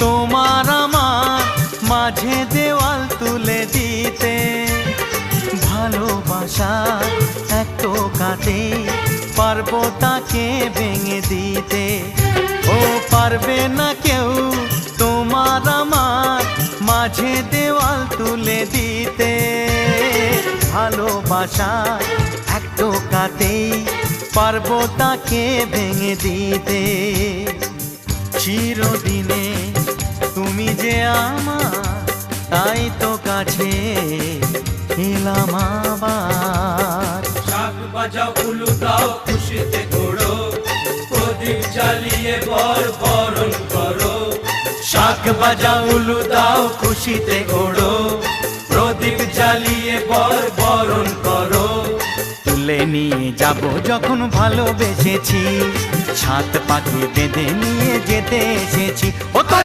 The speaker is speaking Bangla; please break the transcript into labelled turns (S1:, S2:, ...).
S1: তোমার আমার মাঝে দেওয়াল তুলে দিতে। ভালোবাসা এক টোকাতে পারবো তাকে ভেঙে দিতে। ও পারবে না কেউ তোমার আমার মাঝে দেওয়াল তুলে দিতে। ভালোবাসা এক টোকাতেই পারবো তাকে ভেঙে দিতে। চিরদিনে তুমি যে আমার, তাই তো কাছে এলাম আবার।
S2: শাক বাজাও উলু দাও খুশিতে ঘোড়ো, প্রদীপ জ্বালিয়ে বরণ করো।
S1: শাক বাজাও উলু দাও খুশিতে ঘোড়ো,
S2: প্রদীপ জ্বালিয়ে বরণ করো।
S1: তুলে নিয়ে যাব যখন ভালোবেসেছি, ছাদ পাখি বেঁধে নিয়ে যেতে এসেছি। ও তো